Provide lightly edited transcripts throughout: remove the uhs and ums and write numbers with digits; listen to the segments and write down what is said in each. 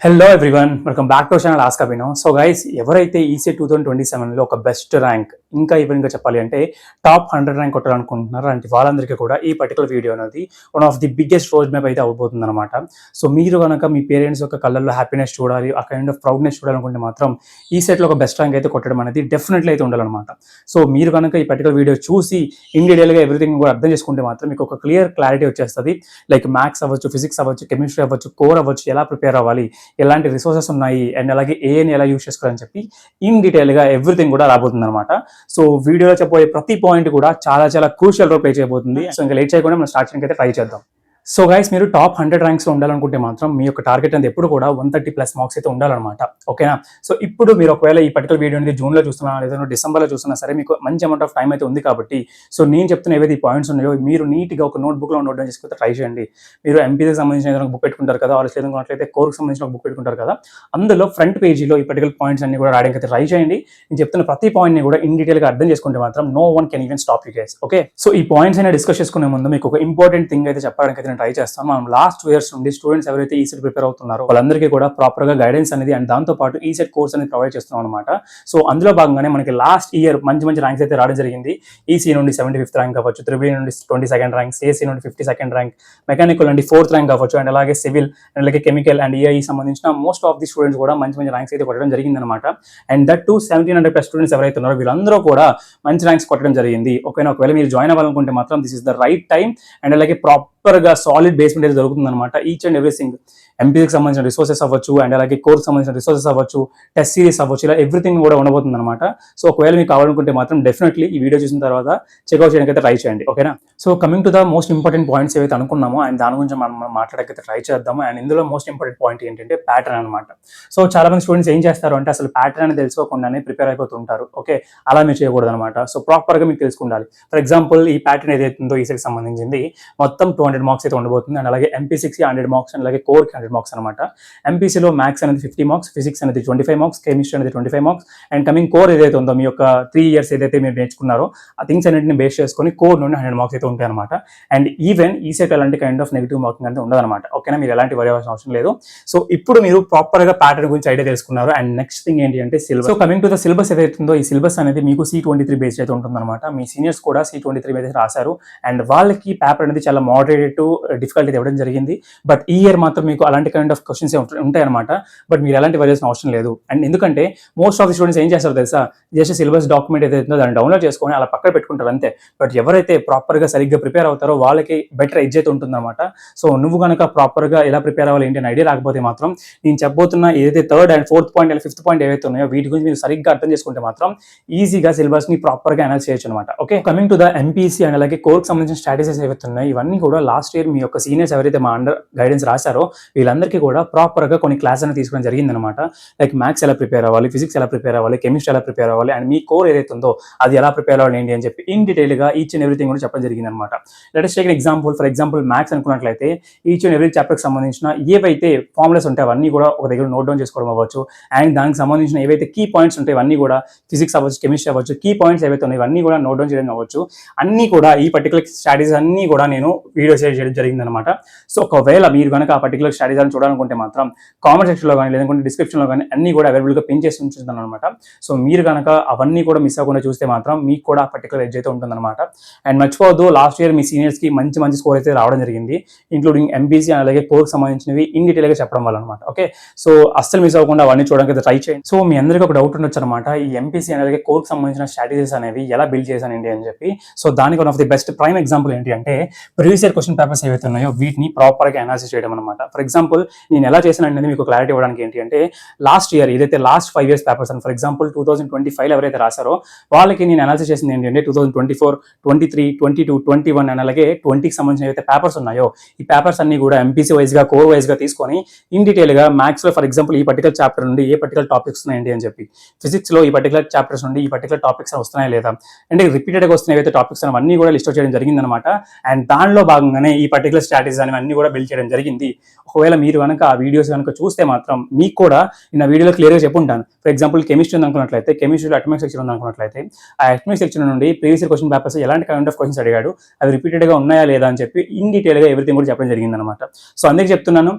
Hello everyone, welcome back to channel ask Abhinav. So guys, ఎవరైతే ECET 2027లో ఒక best rank, ఇంకా ఈవెన్గా చెప్పాలి అంటే టాప్ 100 ర్యాంక్ కొట్టాలనుకుంటున్నారు అంటే వాళ్ళందరికీ కూడా ఈ పర్టికులర్ వీడియో అనేది one of the biggest road map అయితే అవబోతుంది అనమాట. సో మీరు కనుక మీ పేరెంట్స్ యొక్క కళ్ళల్లో హ్యాపీనెస్ చూడాలి, ఆ కైండ్ ఆఫ్ ప్రౌడ్నెస్ చూడాలనుకుంటే మాత్రం ఈ సెట్లో ఒక బెస్ట్ ర్యాంక్ అయితే కొట్టడం అనేది డెఫినెట్లీ అయితే ఉండాలన్నమాట. సో మీరు కనుక ఈ పర్టికులర్ వీడియో చూసి ఇన్ డీటెయిల్గా ఎవ్రీథింగ్ కూడా అర్థం చేసుకుంటే మాత్రం మీకు ఒక క్లియర్ క్లారిటీ వచ్చేస్తుంది. లైక్ మ్యాథ్స్ అవ్వచ్చు, ఫిజిక్స్ అవ్వచ్చు, కెమిస్ట్రీ అవ్వచ్చు, కోర్ అవ్వచ్చు, ఎలా ప్రిపేర్ అవ్వాలి, ఎలాంటి రిసోర్సెస్ ఉన్నాయి అండ్ అలాగే ఏని ఎలా యూస్ చేసుకోవాలని చెప్పి ఇన్ డీటెయిల్గా ఎవ్రీథింగ్ కూడా రాబోతుంది అనమాట. సో వీడియోలో చెప్పబోయే ప్రతి పాయింట్ కూడా చాలా చాలా క్రూషియల్ రోల్ ప్లే చేయబోతుంది. సో ఇంకా లేట్ చేయకుండా మనం స్టార్ట్ చేయడానికి అయితే ట్రై చేద్దాం. సో గైస్, మీరు టాప్ 100 ర్యాంక్స్లో ఉండాలనుకుంటే మాత్రం మీ యొక్క టార్గెట్ అనేది ఎప్పుడు కూడా 130+ మార్క్స్ అయితే ఉండాలన్నమాట. ఓకేనా? సో ఇప్పుడు మీరు ఒకవేళ ఈ పర్టికులర్ వీడియో అనేది జూన్లో చూస్తున్నా లేదా డిసెంబర్లో చూస్తున్నా సరే, మీకు మంచి అమౌంట్ ఆఫ్ టైం అయితే ఉంది కాబట్టి సో నేను చెప్తున్న ఏవైతే ఈ పాయింట్స్ ఉన్నాయో మీరు నీట్గా ఒక నోట్బుక్లో నోట్ డౌన్ చేసుకుంటే ట్రై చేయండి. మీరు ఎంపీసీకి సంబంధించిన ఏదైనా బుక్ పెట్టుకుంటారు కదా, వాళ్ళు లేదంటే కోర్కి సంబంధించిన బుక్ పెట్టుకుంటారు కదా, అందులో ఫ్రంట్ పేజీలో ఈ పర్టికులర్ పాయింట్స్ అన్ని కూడా రాయడానికి అయితే ట్రై చేయండి. నేను చెప్తున్న ప్రతి పాయింట్ని కూడా ఇన్ డీటెయిల్గా అర్థం చేసుకుంటే మాత్రం no one can even stop you guys. Okay, so ఈ పాయింట్స్ అయినా డిస్కస్ చేసుకునే ముందు మీకు ఒక ఇంపార్టెంట్ థింగ్ అయితే చెప్పడానికి అయితే నేను ట్రై చేస్తాను. మనం లాస్ట్ 2 years నుండి స్టూడెంట్స్ ఎవరైతే ఈ సెట్ ప్రిపేర్ అవుతున్నారో వాళ్ళందరికీ కూడా ప్రాపర్ గా గైడెన్స్ అనేది అండ్ దాంతో పాటు ఈ సెట్ కోర్స్ అనేది ప్రొవైడ్ చేస్తున్నాం అనమాట. సో అందులో భాగంగానే మనకి లాస్ట్ ఇయర్ మంచి ర్యాంక్స్ అయితే రావడం జరిగింది. ఈసీ నుండి 75th ర్యాంక్ అవ్వచ్చు, త్రిబుల్ నుండి 22nd ర్యాంక్, సిఎస్సి నుండి 52nd ర్యాంక్, మెకానికల్ నుండి 4th ర్యాంక్ అవ్వచ్చు, అండ్ అలాగే సివిల్ అండ్ అలాగే కెమికల్ అండ్ ఏఐ సంబంధించిన మోస్ట్ ఆఫ్ ది స్టూడెంట్స్ కూడా మంచి ర్యాంక్స్ అయితే కొట్టడం జరిగింది అనమాట. అండ్ దట్ టు 1700+ స్టూడెంట్స్ ఎవరైతే ఉన్నారో వీళ్ళందరూ కూడా మంచి ర్యాంక్స్ కొట్టడం జరిగింది. ఓకేనా? ఒకవేళ మీరు జాయిన్ అవ్వాలనుకుంటే మాత్రం this is the right time and అలాగే ప్రాపర్గా సాలిడ్ బేస్మెంట్ అయితే దొరుకుతుంది అనమాట. ఈచ్ అండ్ ఎవ్రీథింగ్ ఎంపీసీకి సంబంధించిన రిసోర్సెస్ అవ్వచ్చు అండ్ అలాగే కోర్స్ సంబంధించిన రిసోర్సెస్ అవ్వచ్చు, టెస్ట్ సిరీస్ అవ్వచ్చు, ఇలా ఎవ్రీథింగ్ కూడా ఉండబోతుంది అనమాట. సో ఒకవేళ మీకు కావాలనుకుంటే మాత్రం డెఫినెట్లీ ఈ వీడియో చూసిన తర్వాత చెక్అవుట్ చేయడానికి అయితే ట్రై చేయండి. ఓకేనా? So coming to the most important points ఏవైతే అనుకున్నామో అండ్ దాని గురించి మనం మాట్లాడకైతే ట్రై చేద్దాము. అండ్ ఇందులో మోస్ట్ ఇంపార్టెంట్ పాయింట్ ఏంటంటే ప్యాటర్న్ అనమాట. సో చాలా మంది స్టూడెంట్స్ ఏం చేస్తారు అంటే అసలు ప్యాటర్న్ అని తెలుసుకోకుండానే ప్రిపేర్ అయిపోతుంటారు. ఓకే, అలా మీరు చేయకూడదు అనమాట. సో ప్రాపర్గా మీకు తెలుసుకుండాలి. ఫర్ ఎగ్జాంపుల్, ఈ ప్యాటర్న్ ఏదైతుందో ఈసీకి సంబంధించింది మొత్తం 200 మార్క్స్ అయితే ఉండబోతుంది. అండ్ అలాగే ఎంపీసీకి 100 మార్క్స్ అండ్ అలాగే కోర్కి 100 మార్క్స్ అనమాట. ఎంపీసీలో మ్యాథ్స్ అనేది 50 మార్క్స్, ఫిజిక్స్ అనేది 25 మార్క్స్, కెమిస్ట్రీ అనేది 25 మార్క్స్ అండ్ కమింగ్ కోర్ ఏదైతే ఉందో మీ యొక్క 3 years ఏదైతే మీరు నేర్చుకున్నారో ఆ థింగ్స్ అన్నింటిని బేస్ చేసుకొని కోర్ నుండి 100 మార్క్స్ అయితే ఉంటాయి అనమాట. అండ్ ఈవెన్ ఈ సెట్ అలాంటి కైండ్ ఆఫ్ నెగిటివ్ మార్కింగ్ అయితే ఉండదన్నమాట. ఓకేనా? మీరు ఎలాంటి వరి అవ్వాల్సిన అవసరం లేదు. సో ఇప్పుడు మీరు ప్రాపర్గా ప్యాటర్న్ గురించి ఐడియా తెలుసుకున్నారు. అండ్ నెక్స్ట్ థింగ్ ఏంటి అంటే syllabus. So coming to the syllabus ఏదైతే ఉందో ఈ సిలబస్ అనేది మీకు C23 బేస్డ్ అయితే ఉంటుందన్నమాట. మీ సీనియర్స్ కూడా C23 మీద రాశారు అండ్ వాళ్ళకి పేపర్ అనేది చాలా మోడరేట్ టు డిఫికల్టీ ఇవ్వడం జరిగింది. బట్ ఈ ఇయర్ మాత్రం మీకు అలాంటి కైండ్ ఆఫ్ క్వశ్చన్స్ ఉంటాయి అనమాట. బట్ మీరు ఎలాంటి వరి అవసరం లేదు. అండ్ ఎందుకంటే మోస్ట్ ఆఫ్ ది స్టూడెంట్స్ ఏం చేస్తారు తెలుసా, జస్ట్ సిలబస్ డాక్యుమెంట్ ఏదైతే ఉందో దాన్ని డౌన్లోడ్ చేసుకొని అలా పక్కన పెట్టుకుంటారు అంతే. బట్ ఎవరైతే ప్రాపర్గా సరిగ్గా ప్రిపేర్ అవుతారో వాళ్ళకి బెటర్ ఎడ్జ్ అయితే ఉంటుందన్నమాట. సో నువ్వు కనుక ప్రాపర్గా ఎలా ప్రిపేర్ అవ్వాలి ఏంటి అని ఐడియా రాకపోతే మాత్రం నేను చెప్పబోతున్న ఏదైతే 3rd and 4th point and 5th point ఏవైతే ఉన్నాయో వీటి గురించి మీరు సరిగ్గా అర్థం చేసుకుంటే మాత్రం ఈజీగా సిలబస్ ని ప్రాపర్గా అనలైజ్ చేయొచ్చు అనమాట. Okay, coming to the MPC and అలాగే కోర్కి సంబంధించిన స్ట్రాటజీస్ ఏవైతే ఉన్నాయో ఇవన్నీ కూడా లాస్ట్ ఇయర్ మీ యొక్క సీనియర్స్ ఎవరైతే మా అండర్ గైడెన్స్ రాశారో వీళ్ళందరికీ కూడా ప్రాపర్గా కొన్ని క్లాస్ అనేది తీసుకోవడం జరిగిందనమాట. లైక్ మ్యాథ్స్ ఎలా ప్రిపేర్ అవ్వాలి, ఫిజిక్స్ ఎలా ప్రిపేర్ అవ్వాలి, కెమిస్ట్రీ ఎలా ప్రిపేర్ అవ్వాలి అండ్ మీ కోర్ ఏదైతే ఉందో అది ఎలా ప్రిపేర్ అవ్వాలి ఏంటి అని చెప్పి ఇన్ డీటెయిల్గా ఈచ్ అండ్ ఎవ్రీథింగ్ కూడా చెప్పడం జరిగింది అనమాట. Let's take example. For example maths అనుకున్నట్లయితే ఈచ్ అండ్ ఎవ్రీ చాప్టర్కి సంబంధించిన ఏవైతే ఫార్ములాస్ ఉంటాయి అవన్నీ కూడా ఒక దగ్గర నోట్ డౌన్ చేసుకోవడం అవ్వచ్చు. అండ్ దానికి సంబంధించిన ఏవైతే కీ పాయింట్స్ ఉంటాయి ఇవన్నీ కూడా ఫిజిక్స్ అవ్వచ్చు, కెమిస్ట్రీ అవ్వచ్చు, కీ పాయింట్స్ ఏవైతే ఉన్నాయి ఇవన్నీ కూడా నోట్ డౌన్ చేయడం అవ్వచ్చు. అన్నీ కూడా ఈ పర్టికులర్ స్ట్రాటజీస్ అన్నీ కూడా నేను వీడియో షేర్ చేయడం జరిగింది అనమాట. సో ఒకవేళ మీరు కనుక ఆ పర్టికులర్ స్ట్రాటజీస్ అని చూడాలనుకుంటే మాత్రం కామెంట్ సెక్షన్లో కానీ లేదంటే డిస్క్రిప్షన్లో కానీ అన్ని కూడా అవైలబుల్గా పిన్ చేసి ఉంచుతాను అనమాట. సో మీరు కనుక అవన్నీ కూడా మిస్ అవ్వకుండా చూస్తే మాత్రం మీకు కూడా పర్టికులర్ ఎడ్జ్ అయితే ఉంటుందన్నమాట. అండ్ మర్చిపోవద్దు, లాస్ట్ ఇయర్ మీ సీనియర్స్కి మంచి స్కోర్ అయితే రావడం జరిగింది, ఇంక్లూడింగ్ ఎంపీసీ అలాగే కోర్కి సంబంధించినవి ఇన్ డీటెయిల్గా చెప్పడం వల్ల అనమాట. ఓకే, సో అస్సలు మిస్ అవ్వకుండా అవన్నీ చూడడానికి అయితే ట్రై చేయండి. సో మీ అందరికీ ఒక డౌట్ ఉండొచ్చు అనమాట, ఈ ఎంపీసీ అలాగే కోర్కి సంబంధించిన స్ట్రాటజీస్ అనేవి ఎలా బిల్డ్ చేశానండి అని చెప్పి. సో దానికి one of the best prime example ఏంటి అంటే ప్రీవియస్ ఇయర్ క్వశ్చన్ పేపర్స్ ఏవైతే ఉన్నాయో వీటిని ప్రాపర్గా అనాలిసిస్ చేయడం అనమాట. ఫర్ ఎగ్జాంపుల్ నేను ఎలా చేశాను అనేది మీకు క్లారిటీ ఇవ్వడానికి ఏంటి అంటే లాస్ట్ ఇయర్ ఏదైతే లాస్ట్ 5 years పేపర్స్ అని ఫర్ ఎగ్జాంపుల్ 2025 ఎవరైతే రాశారో వాళ్ళకి నేను అనాలిసిస్ చేసింది ఏంటంటే 2024, 23, 22, 21 అండ్ అలాగే 20కి సంబంధించిన ఏవైతే పేపర్స్ ఉన్నాయో ఈ పేపర్స్ అన్ని కూడా ఎంపీసీ వైజ్గా కోర్ వైజ్గా తీసుకొని ఇన్ డీటెయిల్గా మ్యాథ్స్లో ఫర్ ఎగ్జాంపుల్ ఈ పర్టికులర్ చాప్టర్ నుండి ఏ పర్టికులర్ టాపిక్స్ ఉన్నాయండి అని చెప్పి, ఫిజిక్స్లో ఈ పర్టికులర్ చాప్టర్స్ నుండి ఈ పర్టికులర్ టాపిక్స్ వస్తున్నాయా లేదా అంటే రిపీటెడ్గా వస్తున్న ఏవైతే టాపిక్స్ అవన్నీ కూడా లిస్ట్ చేయడం జరిగిందనమాట. అండ్ దానిలో భాగంగానే ఈ పర్టికులర్ స్ట్రాటజీస్ అన్ని కూడా బిల్డ్ చేయడం జరిగింది. ఒకవేళ మీరు కనుక ఆ వీడియోస్ కనుక చూస్తే మాత్రం మీకు కూడా నేను వీడియోలో క్లియర్గా చెప్పుంటాను. ఫర్ ఎగ్జాంపుల్ కెమిస్ట్రీ ఉంది అనుకున్నట్లయితే కెమిస్ట్రీలో అటమిక్ సెక్షన్ ఉంది అనుకున్నట్లయితే ఆ అటమిక్ సెక్షన్ నుండి ప్రీవియస్ క్వశ్చన్ పేపర్స్ ఎలాంటి కైండ్ ఆఫ్ క్వశ్చన్స్ అడిగాడు, అవి రిపీటెడ్గా ఉన్నాయా లేదా అని చెప్పి ఇన్ డీటెయిల్గా ఎవ్రీథింగ్ కూడా చెప్పడం జరిగిందనమాట. సో అందుకే చెప్తున్నాను,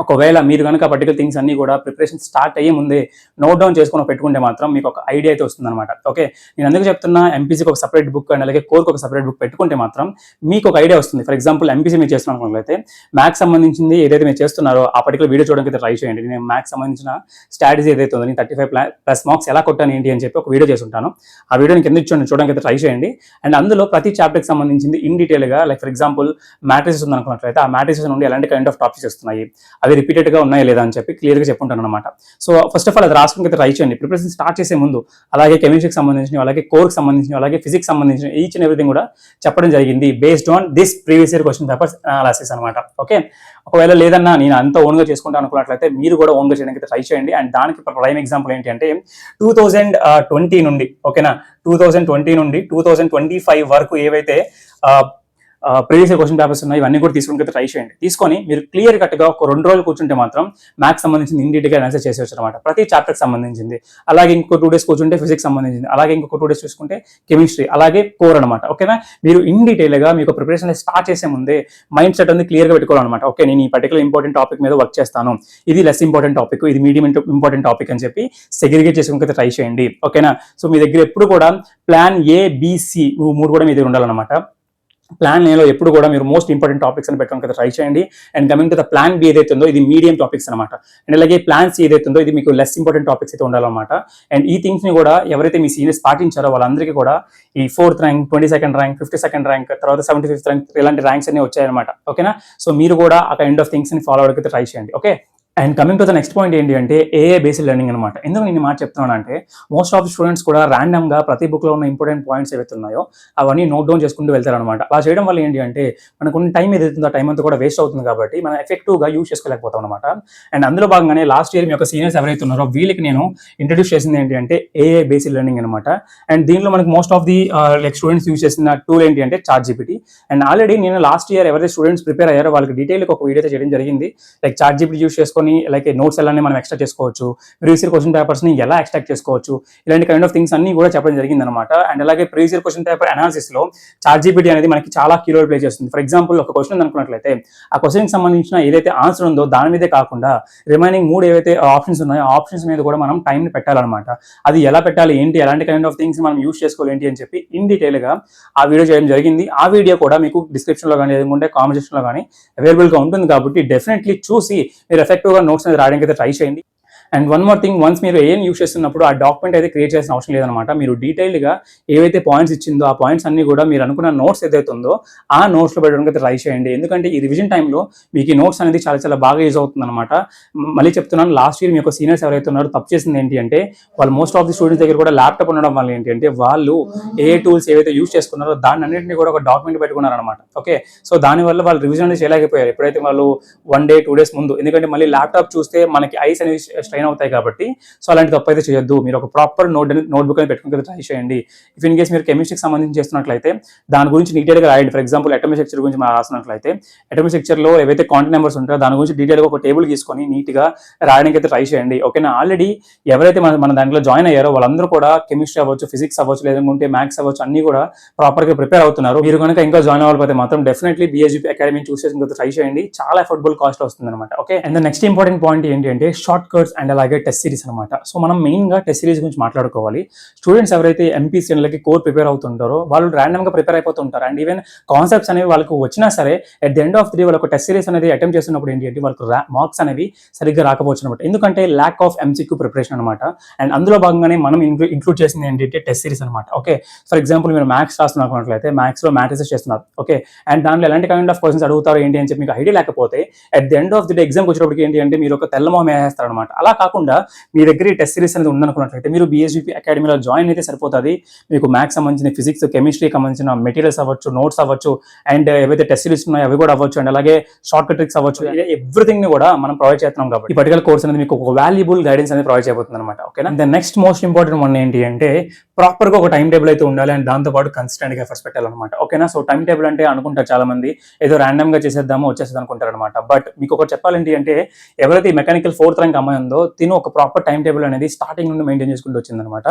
ఒకవేళ మీరు కనుక పర్టికులర్ థింగ్స్ అన్ని కూడా ప్రిపరేషన్ స్టార్ట్ అయ్యే ముందే నోట్ డౌన్ చేసుకుని పెట్టుకుంటే మాత్రం మీకు ఒక ఐడియా అయితే వస్తుందన్నమాట. ఓకే, నేను అందుకు చెప్తున్నా, ఎంపీసీకి ఒక సపరేట్ బుక్ అండ్ అలాగే కోర్కి ఒక సపరేట్ బుక్ పెట్టుకుంటే మాత్రం మీకు ఒక ఐడియా వస్తుంది. ఫర్ ఎగ్జాంపుల్ ఎంపీసీ మీరు చేస్తున్నట్లయితే మ్యాథ్స్ సంబంధించింది ఏదైతే మీరు చేస్తున్నారో ఆ పర్టికులర్ వీడియో చూడడానికి అయితే ట్రై చేయండి. నేను మ్యాథ్స్ సంబంధించిన స్ట్రాటజీ ఏదైతే ఉందో నేను 35+ మార్క్స్ ఎలా కొట్టాను ఏంటి అని చెప్పి ఒక వీడియో చేసి ఉంటాను. ఆ వీడియోని కింద చూడడానికి అయితే ట్రై చేయండి. అండ్ అందులో ప్రతి చాప్టర్కి సంబంధించింది ఇన్ డీటెయిల్గా, లైక్ ఫర్ ఎగ్జాంపుల్ మ్యాట్రిసెస్ ఉందనుకున్నట్లయితే ఆ మ్యాట్రిసెస్ నుండి ఎలాంటి కైండ్ ఆఫ్ టాపిక్స్ వస్తున్నాయి, అవి రిపీటెడ్గా ఉన్నాయా లేదా అని చెప్పి క్లియర్గా చెప్పుంటాను అనమాట. సో ఫస్ట్ ఆఫ్ ఆల్ అది రాసుకోవడానికి అయితే ట్రై చేయండి. ప్రిపరేషన్ స్టార్ట్ చేసే ముందు అలాగే కెమిస్ట్రీకి సంబంధించినవి, అలాగే కోర్కి సంబంధించినవి, అలాగే ఫిజిక్స్ సంబంధించిన ఈచ్ అండ్ ఎవ్రీథింగ్ కూడా చెప్పడం జరిగింది based on this previous year question papers analysis అనమాట. ఓకే, ఒకవేళ లేదన్నా నేను అంతా ఓన్గా చేసుకుంటాను అనుకున్నట్లయితే మీరు కూడా ఓన్గా చేయడానికి ట్రై చేయండి. అండ్ దానికి ప్రైమ్ ఎగ్జాంపుల్ ఏంటి అంటే 2020 నుండి, ఓకేనా, 2020 నుండి 2025 వరకు ఏవైతే ప్రీవియస్ క్వశ్చన్ పేపర్స్ ఉన్నాయి ఇవన్నీ కూడా తీసుకుని ట్రై చేయండి. తీసుకొని మీరు క్లియర్ కట్గా ఒక 2 రోజులు కూర్చుంటే మాత్రం మ్యాథ్స్ సంబంధించింది ఇన్ డీటెయిల్గా అనాలిసిస్ చేసేవచ్చు అనమాట. ప్రతి చాప్టర్కి సంబంధించింది. అలాగే ఇంకో 2 డేస్ కూర్చుంటే ఫిజిక్స్ సంబంధించింది, అలాగే ఇంకొక 2 డేస్ చూసుకుంటే కెమిస్ట్రీ, అలాగే కోర్ అనమాట. ఓకేనా, మీరు ఇన్ డీటెయిల్గా మీకు ప్రిపరేషన్ స్టార్ట్ చేసే ముందే మైండ్ సెట్ అనేది క్లియర్గా పెట్టుకోవాలన్నమాట. ఓకే, నేను ఈ పర్టికులర్ ఇంపార్టెంట్ టాపిక్ మీద వర్క్ చేస్తాను, ఇది లెస్ ఇంపార్టెంట్ టాపిక్, ఇది మీడియం ఇంపార్టెంట్ టాపిక్ అని చెప్పి సెగ్రిగేట్ చేసుకుంటే ట్రై చేయండి. ఓకేనా, సో మీ దగ్గర ఎప్పుడు కూడా ప్లాన్ A, B, C 3 కూడా మీ దగ్గర ఉండాలన్నమాట. ప్లాన్ ఏలో ఎప్పుడు కూడా మీరు మోస్ట్ ఇంపార్టెంట్ టాపిక్స్ అని పెట్టడానికి ట్రై చేయండి. And coming to the plan B ఏదైతే ఉందో ఇది మీడియం టాపిక్స్ అనమాట. అండ్ అలాగే ప్లాన్ సి ఏదైతే ఉందో ఇది మీకు లెస్ ఇంపార్టెంట్ టాపిక్స్ అయితే ఉండాలన్నమాట. అండ్ ఈ థింగ్స్ ని కూడా ఎవరైతే మీ సీనియర్స్ పాటించారో వాళ్ళందరికీ కూడా ఈ 4th rank, 22nd rank, 52nd rank, తర్వాత 75th ర్యాంక్ ఇలాంటి ర్యాంక్స్ అన్ని వచ్చాయన్నమాట. ఓకేనా, సో మీరు కూడా ఆ కైండ్ ఆఫ్ థింగ్స్ ని ఫాలో అవడానికి ట్రై చేయండి. Okay, and coming to the next point ఏంటి అంటే ఏఐ బేస్డ్ లెర్నింగ్ అనమాట. ఎందుకు నేను మాట చెప్తున్నాను అంటే మోస్ట్ ఆఫ్ స్టూడెంట్స్ కూడా ర్యాండమ్గా ప్రతి బుక్లో ఉన్న ఇంపార్టెంట్ పాయింట్స్ ఏవైతే ఉన్నాయో అవన్నీ నోట్ డౌన్ చేసుకుంటూ వెళ్తారనమాట. అలా చేయడం వల్ల ఏంటి అంటే మనకు ఉన్న టైం ఏదైతుందో ఆ టైం అంతా కూడా వేస్ట్ అవుతుంది కాబట్టి మనం ఎఫెక్టివ్గా యూజ్ చేసుకోలేకపోతాం అనమాట. అండ్ అందులో భాగంగానే లాస్ట్ ఇయర్ మీ యొక్క సీనియర్స్ ఎవరైతే ఉన్నారో వీళ్ళకి నేను ఇంట్రడ్యూస్ చేసింది ఏంటి అంటే ఏఐ బేస్డ్ లెర్నింగ్ అనమాట. అండ్ దీనిలో మనకు most of the like students use చేసిన టూల్ ఏంటి అంటే ChatGPT. అండ్ ఆల్రెడీ నేను లాస్ట్ ఇయర్ ఎవరైతే స్టూడెంట్స్ ప్రిపేర్ అయ్యారో వాళ్ళకి డీటెయిల్గా ఒక వీడియో చేయడం జరిగింది. లైక్ ChatGPT యూజ్ చేసుకొని లైక్ నోట్స్ ఎలానే మనం ఎక్స్ట్రాక్ట్ చేసుకోవచ్చు, ప్రీవియస్ ఇయర్ క్వశ్చన్ పేపర్స్ ని ఎలా ఎక్స్ట్రాక్ట్ చేసుకోవచ్చు, ఇలాంటి కైండ్ ఆఫ్ థింగ్స్ అన్ని కూడా చెప్పడం జరిగింది అనమాట. అండ్ అలాగే previous year question paper analysis లో ChatGPT అనేది మనకి చాలా కీ రోల్ ప్లే చేస్తుంది. ఫర్ ఎగ్జాంపుల్ ఒక క్వశ్చన్ అనుకున్నట్లయితే ఆ క్వశ్చన్ కి సంబంధించిన ఏదైతే ఆన్సర్ ఉందో దాని మీదే కాకుండా రిమైనింగ్ 3 ఏవైతే ఆప్షన్స్ ఉన్నాయో ఆ ఆప్షన్స్ మీద కూడా మనం టైం ని పెట్టాలన్నమాట. అది ఎలా పెట్టాలి ఏంటి, ఎలాంటి కైండ్ ఆఫ్ థింగ్స్ మనం యూస్ చేసుకోవాలి ఏంటి అని చెప్పి ఇన్ డీటెయిల్ గా ఆ వీడియో చేయడం జరిగింది. ఆ వీడియో కూడా మీకు డిస్క్రిప్షన్ లో కానీ లేదంటే కామెంట్ సెక్షన్ లో కానీ అవైలబుల్ గా ఉంటుంది కాబట్టి డెఫినెట్లీ చూసి మీరు ఎఫెక్టివ్ గా నోట్స్ అనేది రాయడానికి అయితే ట్రై చేయండి. And one more thing, once మీరు ఏం యూస్ చేస్తున్నప్పుడు ఆ డాక్యుమెంట్ అయితే క్రియేట్ చేసిన అవసరం లేదనమాట. మీరు డీటెయిల్గా ఏవైతే పాయింట్స్ ఇచ్చిందో ఆ పాయింట్స్ అన్ని కూడా మీరు అనుకున్న నోట్స్ ఏదైతే ఉందో ఆ నోట్స్లో పెట్టడానికి అయితే ట్రై చేయండి. ఎందుకంటే ఈ రివిజన్ టైంలో మీకు ఈ నోట్స్ అనేది చాలా చాలా బాగా యూజ్ అవుతుంది అనమాట. మళ్ళీ చెప్తున్నాను, లాస్ట్ ఇయర్ మీ యొక్క సీనియర్స్ ఎవరైతే ఉన్నారో తప్పు చేసింది ఏంటి అంటే వాళ్ళు మోస్ట్ ఆఫ్ ది స్టూడెంట్స్ దగ్గర కూడా ల్యాప్టాప్ ఉండడం వల్ల ఏంటి అంటే వాళ్ళు ఏ టూల్స్ ఏవైతే యూస్ చేసుకున్నారో దాన్ని అన్నింటినీ కూడా ఒక డాక్యుమెంట్ పెట్టుకున్నారనమాట. ఓకే, సో దానివల్ల వాళ్ళు రివిజన్ అనేది చేయలేకపోయారు ఎప్పుడైతే వాళ్ళు 1 day 2 days ముందు. ఎందుకంటే మళ్ళీ ల్యాప్టాప్ చూస్తే మనకి ఐస్ అనేవి స్ట్రెయిన్ అవుతాయి కాబట్టి సో అలాంటి తప్పు అయితే చేయొద్దు. మీరు ఒక ప్రాపర్ నోట్బుక్ అని పెట్టుకుని ట్రై చేయండి. ఇఫ్ ఇన్ కేస్ మీరు కెమిస్ట్రీకి సంబంధించి చేస్తున్నట్లయితే దాని గురించి డీటెయిల్గా రాయండి. ఫర్ ఎగ్జాంపుల్ అటామిక్ స్ట్రక్చర్ గురించి మనం రాసినట్లయితే అటామిక్ స్ట్రక్చర్లో ఏవైతే కాంటెంట్ నెంబర్స్ ఉంటాయో దాని గురించి డీటెయిల్గా ఒక టేబుల్ తీసుకొని నీట్గా రాయడానికి అయితే ట్రై చేయండి. ఓకేనా, ఆల్రెడీ ఎవరైతే మన దాంట్లో జాయిన్ అయ్యారో వాళ్ళందరూ కూడా కెమిస్ట్రీ అవ్వచ్చు, ఫిజిక్స్ అవ్వచ్చు, లేదంటే మ్యాథ్స్ అవ్వచ్చు అన్ని కూడా ప్రాపర్గా ప్రిపేర్ అవుతున్నారు. మీరు కనుక ఇంకా జాయిన్ అవ్వకపోతే మాత్రం డెఫినెట్లీ BHP అకాడమీ చూస్ చేసి ట్రై చేయండి. చాలా అఫోర్డబుల్ కాస్ట్ వస్తుంది అనమాట. Okay, and the next important point ఏంటి అంటే షార్ట్ కట్స్ అండ్ అలాగే టెస్ట్ సిరీస్ అనమాట. సో మనం మెయిన్గా టెస్ట్ సిరీస్ గురించి మాట్లాడుకోవాలి. స్టూడెంట్స్ ఎవరైతే ఎంపీసీఎన్లకి కోర్ ప్రిపేర్ అవుతుంటారో వాళ్ళు ర్యాండమ్గా ప్రిపేర్ అయిపోతుంటారు. అండ్ ఈవెన్ కాన్సెప్ట్స్ అనేవి వాళ్ళకి వచ్చినా సరే at the end of the వాళ్ళకి టెస్ట్ సిరీస్ అనేది అటెంప్ట్ చేస్తున్నప్పుడు ఏంటి అంటే వాళ్ళకి మార్క్స్ అనేవి సరిగ్గా రాకపోవచ్చు అనమాట. ఎందుకంటే ల్యాక్ ఆఫ్ MCQ ప్రిపరేషన్ అనమాట. అండ్ అందులో భాగంగానే మనం ఇంక్లూడ్ చేసింది ఏంటంటే టెస్ట్ సిరీస్ అనమాట. ఓకే, ఫర్ ఎగ్జాంపుల్ మీరు మ్యాథ్స్ రాస్తున్నట్లయితే మ్యాథ్స్లో మ్యాట్రిసెస్ చేస్తున్నారు. ఓకే, అండ్ దాంట్లో ఎలాంటి కైండ్ ఆఫ్ క్వశ్చన్స్ అడుగుతారు ఏంటి అని చెప్పి మీకు ఐడియా లేకపోతే at the end of the day ఎగ్జామ్కి వచ్చేటప్పటికి ఏంటి అంటే మీరు ఒక తెల్లమొహం వేస్తారు అనమాట. అలా కాకుండా మీ దగ్గర ఈ టెస్ట్ సిరీస్ అనేది ఉందనుకున్నట్లయితే మీరు BHP అకాడమీలో జాయిన్ అయితే సరిపోతుంది. మీకు మ్యాథ్స్ సంబంధించిన ఫిజిక్స్, కెమిస్ట్రీకి సంబంధించిన మెటీరియల్స్ అవ్వచ్చు, నోట్స్ అవ్వచ్చు, అండ్ ఏవైతే టెస్ట్ సిరీస్ ఉన్నాయో అవి కూడా అవ్వచ్చు, అండ్ అలాగే షార్ట్ కట్ ట్రిక్స్ అవ్వచ్చు, ఎవ్రీథింగ్ ని కూడా మనం ప్రొవైడ్ చేస్తున్నాం కాబట్టి ఈ పర్టికులర్ కోర్స్ అనేది మీకు ఒక వాల్యుబుల్ గైడెన్స్ అనేది ప్రొవైడ్ చేయబోతుంది అనమాట. ఓకేనా, the next most important one ఏంటి అంటే ప్రాపర్ గా ఒక టైం టేబుల్ అయితే ఉండాలి అండ్ దాంతో పాటు కన్సిస్టెంట్ గా ఎఫర్ట్స్ పెట్టాలన్నమాట. ఓకేనా, సో టైం టేబుల్ అంటే అనుకుంటారు చాలా మంది ఏదో ర్యాండమ్ గా చేసేద్దాము వచ్చేసేది అనుకుంటారు అనమాట. బట్ మీకు ఒకటి చెప్పాలంటే అంటే ఎవరైతే మెకానికల్ 4th ర్యాంక్ అమ్మాయి ఉందో తిను ఒక ప్రాపర్ టైం టేబుల్ అనేది స్టార్టింగ్ నుండి మెయింటైన్ చేసుకుంటూ వచ్చిందనమాట.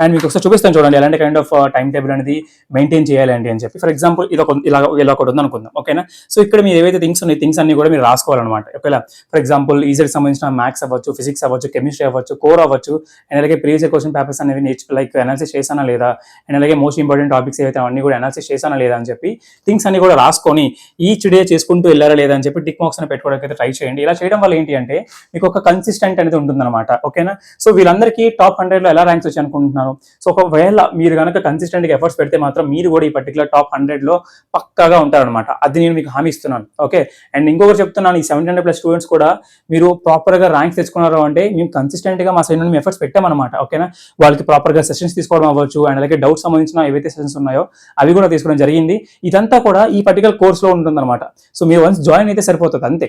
అండ్ మీకు ఒకసారి చూపిస్తాను చూడండి ఎలాంటి కైండ్ ఆఫ్ టైం టేబుల్ అనేది మెయింటైన్ చేయాలండి అని చెప్పి. ఫర్ ఎగ్జాంపుల్ ఇది ఒక ఇలా ఒకటి ఉంది అనుకుందాం, ఓకేనా. సో ఇక్కడ మీరు ఏవైతే థింగ్స్ ఉన్నాయి థింగ్స్ అన్ని కూడా మీరు రాసుకోవాలన్నమాట. ఓకేనా. ఫర్ ఎగ్జాంపుల్ ఈజీకి సంబంధించిన మ్యాథ్స్ అవ్వచ్చు, ఫిజిక్స్ అవ్వచ్చు, కెమిస్ట్రీ అవ్వచ్చు, కోర్ అవ్వచ్చు, అండ్ అలాగే ప్రీవియస్ క్వశ్చన్ పేపర్స్ అనేవి లైక్ అనాలిసిస్ చేశానా లేదా, అండ్ అలాగే మోస్ట్ ఇంపార్టెంట్ టాపిక్స్ ఏవైతే అవన్నీ కూడా అనాలిసిస్ చేశానా లేదా అని చెప్పి థింగ్స్ అన్ని కూడా రాసుకొని ఈచ్ డే చేసుకుంటూ వెళ్ళారా లేదా అని చెప్పి టిక్ మార్క్స్ అని పెట్టుకోవడానికి అయితే ట్రై చేయండి. ఇలా చేయడం వల్ల ఏంటి అంటే మీకు ఒక కన్సిస్టెంట్ అనేది ఉంటుందన్నమాట. ఓకేనా. సో వీళ్ళందరికీ టాప్ 100లో ఎలా ర్యాంక్స్ వచ్చి అనుకుంటున్నారు. సో ఒకవేళ మీరు కనుక కన్సిస్టెంట్ గా ఎఫర్ట్స్ పెడితే మాత్రం మీరు కూడా ఈ పర్టికులర్ టాప్ 100లో పక్కాగా ఉంటారనమాట. అది నేను మీకు హామీ ఇస్తున్నాను. ఓకే. అండ్ ఇంకొకటి చెప్తున్నాను, ఈ 700+ స్టూడెంట్స్ కూడా మీరు ప్రాపర్ గా ర్యాంక్స్ తెచ్చుకున్నారు అంటే మేము కన్సిస్టెంట్ గా మా సైడ్ నుండి ఎఫర్ట్స్ పెట్టామన్నమాట. ఓకేనా. వాళ్ళకి ప్రాపర్ గా సెషన్స్ తీసుకోవడం అవ్వచ్చు, అండ్ అలాగే డౌట్స్ సంబంధించిన ఏవైతే సెషన్స్ ఉన్నాయో అవి కూడా తీసుకోవడం జరిగింది. ఇదంతా కూడా ఈ పర్టికులర్ కోర్స్ లో ఉంటుందన్నమాట. సో మీరు వన్స్ జాయిన్ అయితే సరిపోతుంది అంతే.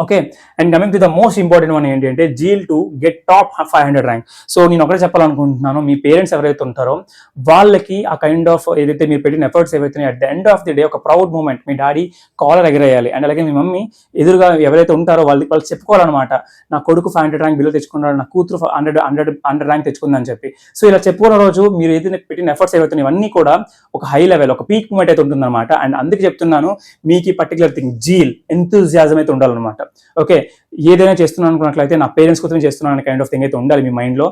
Okay. And coming to the most important one ఏంటి అంటే zeal to get top 500 rank. So నేను ఒకటే చెప్పాలనుకుంటున్నాను, మీ పేరెంట్స్ ఎవరైతే ఉంటారో వాళ్ళకి ఆ కైండ్ ఆఫ్ ఏదైతే మీరు పెట్టిన ఎఫర్ట్స్ ఏవైతే at the end of the day ఒక ప్రౌడ్ మూమెంట్, మీ డాడీ కాలర్ ఎగరేయాలి. అండ్ అలాగే మీ మమ్మీ ఎదురుగా ఎవరైతే ఉంటారో వాళ్ళు చెప్పుకోవాలన్నమాట, నా కొడుకు 500 ర్యాంక్ బిలో తెచ్చుకున్నాడు, నా కూతురు 100 ర్యాంక్ తెచ్చుకుందని చెప్పి. సో ఇలా చెప్పుకున్న రోజు మీరు ఏదైతే పెట్టిన ఎఫర్ట్స్ ఏవైతే ఇవన్నీ కూడా ఒక హై లెవెల్, ఒక పీక్ మూమెంట్ అయితే ఉంటుందన్నమాట. అండ్ అందుకే చెప్తున్నాను, మీకు ఈ పర్టికులర్ థింగ్ జీల్, ఎంతూజియాజం అయితే ఉండాలన్నమాట. ఓకే. ఏదైనా చేస్తున్నాను అనుకున్నట్లయితే నా పేరెంట్స్ కోసం చేస్తున్నాను అనే కైండ్ ఆఫ్ థింగ్ అయితే ఉండాలి మీ మైండ్లో.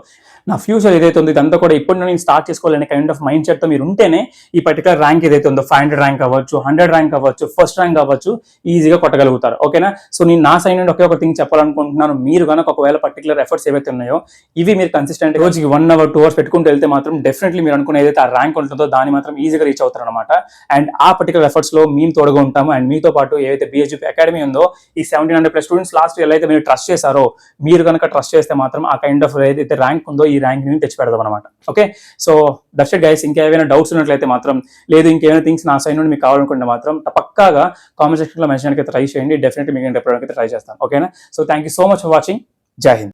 నా ఫ్యూచర్ ఏదైతే ఉంది ఇదంతా కూడా ఇప్పటి నేను స్టార్ట్ చేసుకోవాలనే కైండ్ ఆఫ్ మైండ్ సెట్తో మీరు ఉంటేనే ఈ పర్టికులర్ ర్యాంక్ ఏదైతే ఉందో 500 ర్యాంక్ అవ్వచ్చు, 100 ర్యాంక్ అవ్వచ్చు, ఫస్ట్ ర్యాంక్ అవ్వచ్చు, ఈజీగా కొట్టగలుగుతారు. ఓకేనా. సో నేను నా సైడ్ నుండి ఒకే ఒక థింగ్ చెప్పాలనుకుంటున్నాను, మీరు కనుక ఒకవేళ పర్టికులర్ ఎఫర్ట్స్ ఏవైతే ఉన్నాయో ఇవి మీరు కన్సిస్టెంట్ రోజుకి 1 అవర్ 2 అవర్స్ పెట్టుకుంటూ వెళ్తే మాత్రం డెఫినెట్లీ మీరు అనుకున్న ఏదైతే ఆ ర్యాంక్ ఉంటుందో దాన్ని మాత్రం ఈజీగా రీచ్ అవుతారు అనమాట. అండ్ ఆ పర్టికులర్ ఎఫర్ట్స్ లో మేము తోడుగా ఉంటాము. అండ్ మీతో పాటు ఏదైతే BHP అకాడమీ ఉందో ఈ 1700+ స్టూడెంట్స్ లాస్ట్ ఎలా అయితే మీరు ట్రస్ట్ చేశారో, మీరు కనుక ట్రస్ట్ చేస్తే మాత్రం ఆ కైండ్ ఆఫ్ ఏదైతే ర్యాంక్ ఉందో ఈ ర్యాంక్ ని తెచ్చి పెడదాం అనమాట. Okay. So that's it guys. ఇంకేమైనా డౌట్స్ ఉన్నట్లయితే మాత్రం, లేదు ఇంకేమైనా థింగ్స్ నా సైడ్ నుండి మీకు కావాలనుకుంటే మాత్రం పక్కాగా కామెంట్ సెక్షన్ లో మెన్షన్ అయితే ట్రై చేయండి. డెఫినెట్లీ మీకు రిప్లై అయితే ట్రై చేస్తాను. ఓకేనా. So thank you so much for watching. జై హింద్.